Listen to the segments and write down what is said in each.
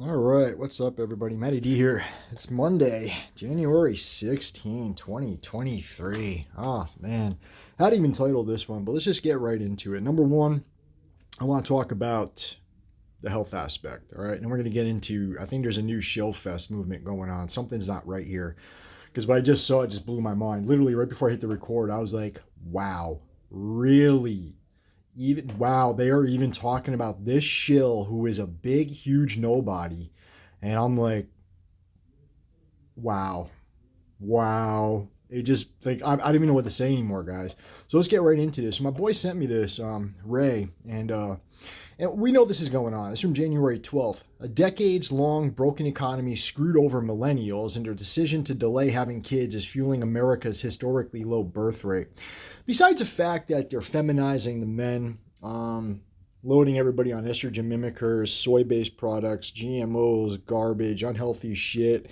All right, what's up, everybody? Matty D here. It's Monday, January 16, 2023. Oh, man. I hadn't even titled this one, but let's just get right into it. Number one, I want to talk about the health aspect, all right? And we're going to get into, I think there's a new shill fest movement going on. Something's not right here. Because what I just saw, it just blew my mind. Literally, right before I hit the record, I was like, wow, really? Even wow, they are even talking about this shill who is a big, huge nobody. And I'm like, wow, wow. It just like I don't even know what to say anymore, guys. So let's get right into this. My boy sent me this, Ray, and we know this is going on. It's from January 12th. A decades-long broken economy screwed over millennials, and their decision to delay having kids is fueling America's historically low birth rate. Besides the fact that they're feminizing the men, loading everybody on estrogen mimickers, soy-based products, GMOs, garbage, unhealthy shit.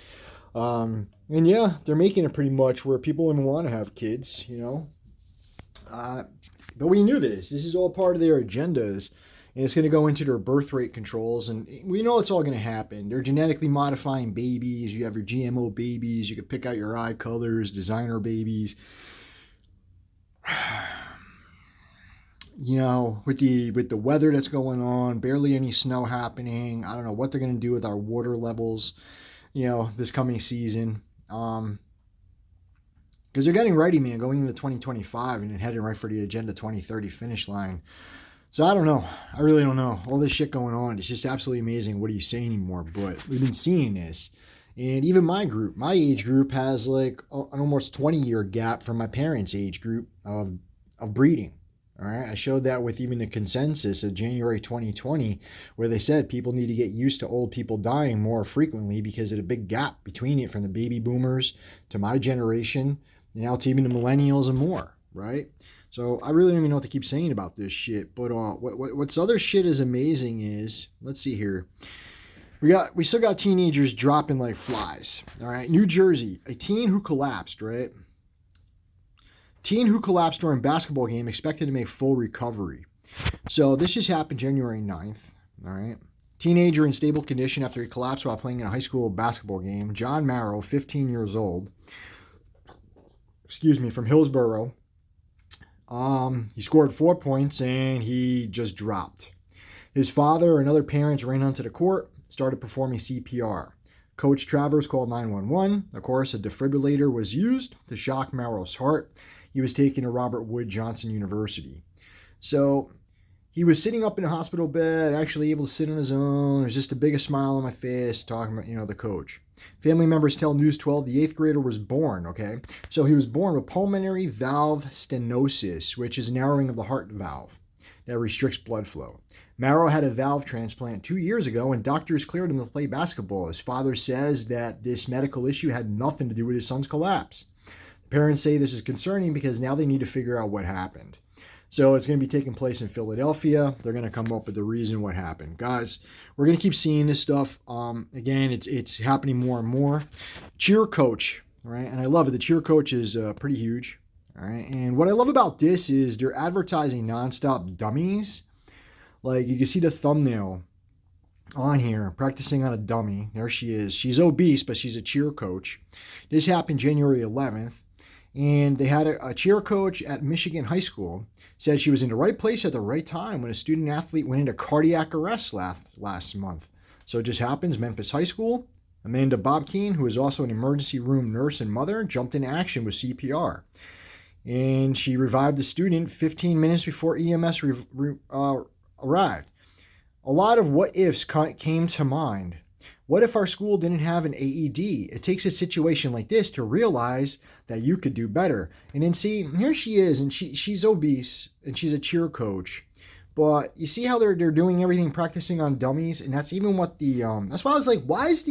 And yeah, they're making it pretty much where people even want to have kids, you know. Uh, but we knew this. This is all part of their agendas. And it's going to go into their birth rate controls. And we know it's all going to happen. They're genetically modifying babies. You have your GMO babies. You can pick out your eye colors, designer babies. You know, with the weather that's going on, barely any snow happening. I don't know what they're going to do with our water levels, you know, this coming season. Because they're getting ready, man, going into 2025 and then heading right for the Agenda 2030 finish line. So I don't know. I really don't know. All this shit going on. It's just absolutely amazing. What do you say anymore? But we've been seeing this. And even my group, my age group has like an almost 20-year gap from my parents' age group of breeding. All right. I showed that with even the consensus of January 2020, where they said people need to get used to old people dying more frequently because of the big gap between it from the baby boomers to my generation, and now to even the millennials and more. Right. So I really don't even know what to keep saying about this shit. But what's other shit is amazing is, let's see here. We still got teenagers dropping like flies. All right. New Jersey, a teen who collapsed, right? Teen who collapsed during basketball game expected to make full recovery. So this just happened January 9th. All right. Teenager in stable condition after he collapsed while playing in a high school basketball game. John Marrow, 15 years old. Excuse me, from Hillsborough. He scored 4 points and he just dropped. His father and other parents ran onto the court, started performing CPR. Coach Travers called 911. Of course, a defibrillator was used to shock Marrow's heart. He was taken to Robert Wood Johnson University. So he was sitting up in a hospital bed, actually able to sit on his own. There's just the biggest smile on my face talking about, the coach. Family members tell News 12 the eighth grader was born, okay? So he was born with pulmonary valve stenosis, which is a narrowing of the heart valve that restricts blood flow. Marrow had a valve transplant 2 years ago, and doctors cleared him to play basketball. His father says that this medical issue had nothing to do with his son's collapse. The parents say this is concerning because now they need to figure out what happened. So it's going to be taking place in Philadelphia. They're going to come up with the reason what happened. Guys, we're going to keep seeing this stuff. Again, it's happening more and more. Cheer coach, all right? And I love it. The cheer coach is pretty huge, all right? And what I love about this is they're advertising nonstop dummies. Like you can see the thumbnail on here, practicing on a dummy. There she is. She's obese, but she's a cheer coach. This happened January 11th. And they had a cheer coach at Michigan High School said she was in the right place at the right time when a student athlete went into cardiac arrest last month. So it just happens. Memphis High School, Amanda Bobkeen, who is also an emergency room nurse and mother, jumped into action with CPR. And she revived the student 15 minutes before EMS arrived. A lot of what ifs came to mind. What if our school didn't have an AED? It takes a situation like this to realize that you could do better. And then see, here she is, and she's obese, and she's a cheer coach. But you see how they're doing everything practicing on dummies, and that's even what that's why I was like, why is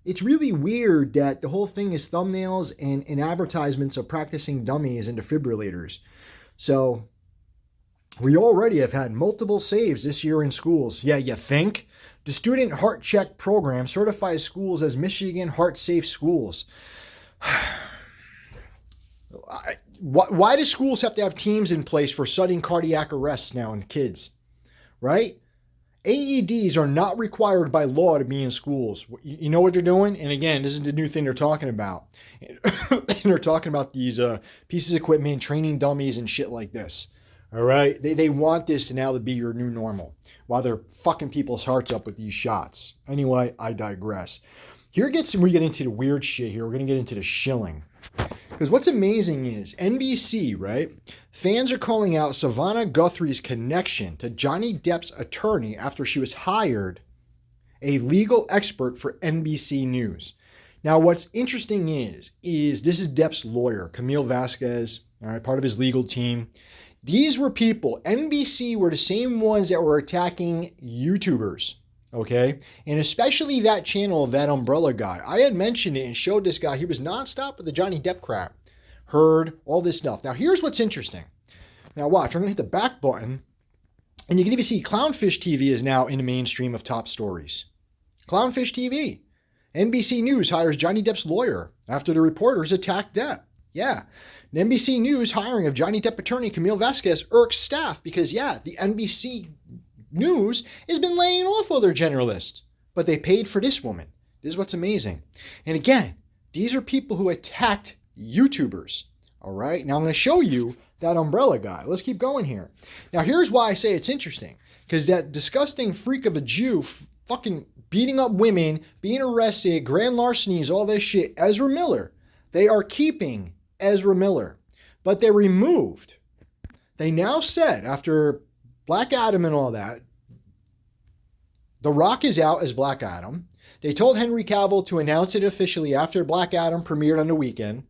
it's really weird that the whole thing is thumbnails and advertisements of practicing dummies and defibrillators. So we already have had multiple saves this year in schools. Yeah, you think? The Student Heart Check program certifies schools as Michigan Heart Safe schools. Why do schools have to have teams in place for sudden cardiac arrests now in kids? Right? AEDs are not required by law to be in schools. You know what they're doing? And again, this is the new thing they're talking about. And they're talking about these pieces of equipment, training dummies and shit like this. All right? They want this to now to be your new normal while they're fucking people's hearts up with these shots. Anyway, I digress. We get into the weird shit here. We're going to get into the shilling. Because what's amazing is NBC, right? Fans are calling out Savannah Guthrie's connection to Johnny Depp's attorney after she was hired a legal expert for NBC News. Now, what's interesting is this is Depp's lawyer, Camille Vasquez, all right, part of his legal team. These were people, NBC were the same ones that were attacking YouTubers, okay? And especially that channel of that umbrella guy. I had mentioned it and showed this guy. He was nonstop with the Johnny Depp crap. Heard all this stuff. Now, here's what's interesting. Now, watch. I'm going to hit the back button. And you can even see Clownfish TV is now in the mainstream of top stories. Clownfish TV. NBC News hires Johnny Depp's lawyer after the reporters attacked Depp. Yeah. And NBC News hiring of Johnny Depp attorney Camille Vasquez irks staff because, yeah, the NBC News has been laying off other generalists. But they paid for this woman. This is what's amazing. And again, these are people who attacked YouTubers. All right. Now I'm going to show you that umbrella guy. Let's keep going here. Now here's why I say it's interesting. Because that disgusting freak of a Jew fucking beating up women, being arrested, grand larcenies, all this shit, Ezra Miller. They are keeping Ezra Miller. But they removed. They now said, after Black Adam and all that, The Rock is out as Black Adam. They told Henry Cavill to announce it officially after Black Adam premiered on the weekend,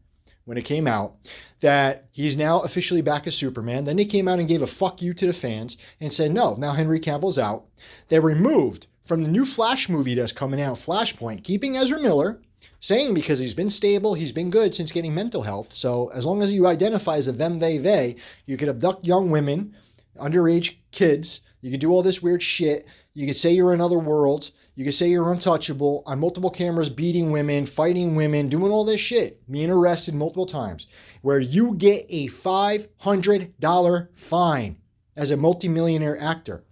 when it came out, that he's now officially back as Superman. Then they came out and gave a fuck you to the fans and said, no, now Henry Cavill's out. They removed from the new Flash movie that's coming out, Flashpoint, keeping Ezra Miller, saying because he's been stable, he's been good since getting mental health. So as long as you identify as a them, they, you could abduct young women, underage kids. You could do all this weird shit. You could say you're in other worlds. You could say you're untouchable on multiple cameras, beating women, fighting women, doing all this shit, being arrested multiple times, where you get a $500 fine as a multimillionaire actor.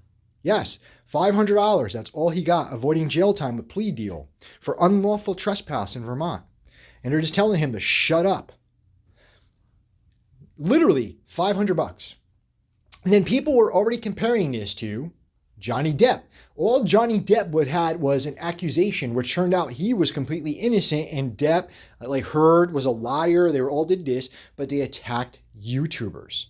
Yes, $500. That's all he got, avoiding jail time, a plea deal for unlawful trespass in Vermont. And they're just telling him to shut up. Literally $500. And then people were already comparing this to Johnny Depp. All Johnny Depp had was an accusation, which turned out he was completely innocent, and Depp, Heard, was a liar. They all did this, but they attacked YouTubers.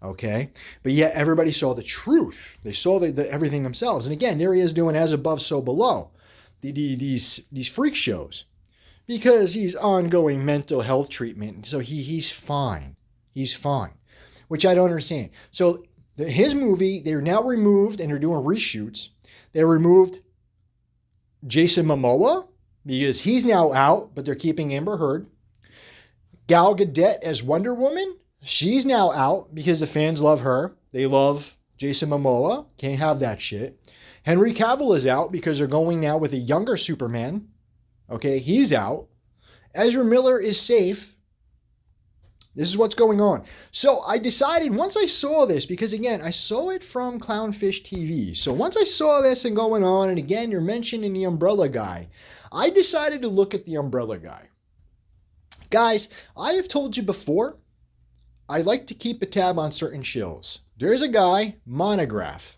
Okay? But yet everybody saw the truth. They saw everything themselves. And again, there he is doing as above, so below. These freak shows. Because he's ongoing mental health treatment. So he's fine. He's fine. Which I don't understand. So his movie, they're now removed and they're doing reshoots. They removed Jason Momoa because he's now out, but they're keeping Amber Heard. Gal Gadot as Wonder Woman, she's now out because the fans love her. They love Jason Momoa. Can't have that shit. Henry Cavill is out because they're going now with a younger Superman. Okay, he's out. Ezra Miller is safe. This is what's going on. So I decided once I saw this, because again, I saw it from Clownfish TV. So once I saw this and going on, and again, you're mentioning the umbrella guy, I decided to look at the umbrella guy. Guys, I have told you before, I like to keep a tab on certain shills. There's a guy, Monograph.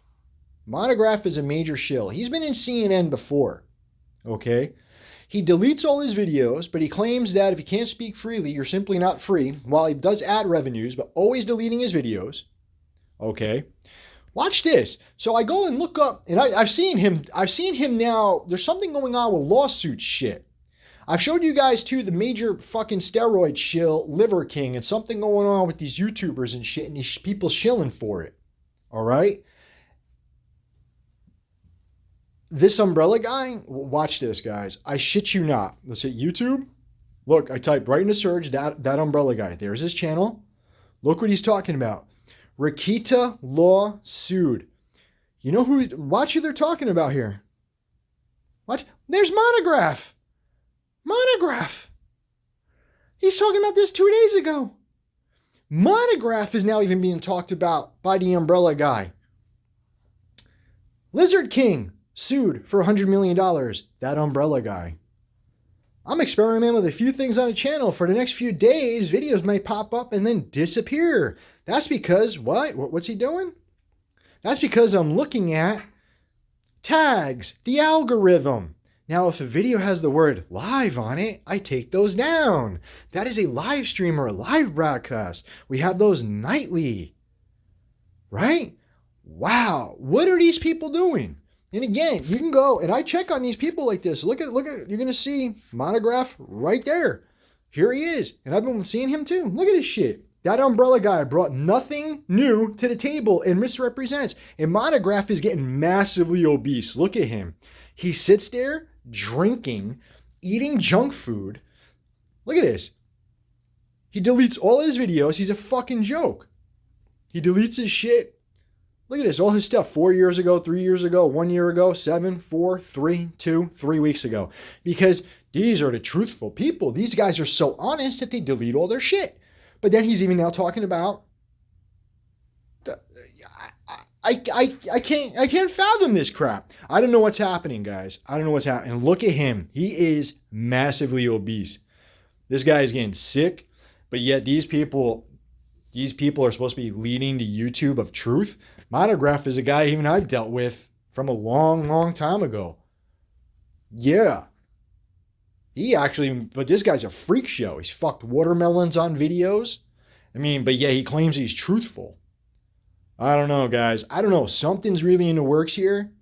Monograph is a major shill. He's been in CNN before, okay? He deletes all his videos, but he claims that if you can't speak freely, you're simply not free, while he does ad revenues, but always deleting his videos. Okay. Watch this. So I go and look up, and I've seen him now. There's something going on with lawsuit shit. I've showed you guys too the major fucking steroid shill, Liver King, and something going on with these YouTubers and shit, and these people shilling for it. All right. This umbrella guy, watch this, guys. I shit you not. Let's hit YouTube. Look, I typed right in the search that umbrella guy. There's his channel. Look what he's talking about. Rakita Law sued. You know who? Watch who they're talking about here. Watch. There's Monograph. Monograph. He's talking about this 2 days ago. Monograph is now even being talked about by the umbrella guy. Lizard King sued for $100 million. That umbrella guy. I'm experimenting with a few things on the channel. For the next few days, videos might pop up and then disappear. That's because, what's he doing? That's because I'm looking at tags, the algorithm. Now, if a video has the word live on it, I take those down. That is a live stream or a live broadcast. We have those nightly, right? Wow, what are these people doing? And again, you can go, and I check on these people like this. Look at, you're going to see Monograph right there. Here he is. And I've been seeing him too. Look at this shit. That umbrella guy brought nothing new to the table and misrepresents. And Monograph is getting massively obese. Look at him. He sits there drinking, eating junk food. Look at this. He deletes all his videos. He's a fucking joke. He deletes his shit. Look at this, all his stuff 4 years ago, 3 years ago, 1 year ago, 7, 4, 3, 2, 3 weeks ago. Because these are the truthful people. These guys are so honest that they delete all their shit. But then he's even now talking about, I can't fathom this crap. I don't know what's happening, guys. I don't know what's happening. Look at him. He is massively obese. This guy is getting sick, but yet these people are supposed to be leading the YouTube of truth. Monograph is a guy even I've dealt with from a long, long time ago. Yeah. But this guy's a freak show. He's fucked watermelons on videos. I mean, but yeah, he claims he's truthful. I don't know, guys. I don't know. Something's really in the works here.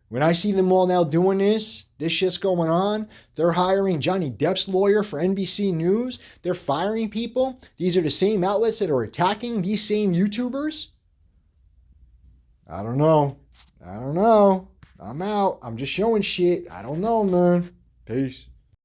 When I see them all now doing this shit's going on. They're hiring Johnny Depp's lawyer for NBC News. They're firing people. These are the same outlets that are attacking these same YouTubers. I don't know. I'm out. I'm just showing shit. I don't know, man. Peace.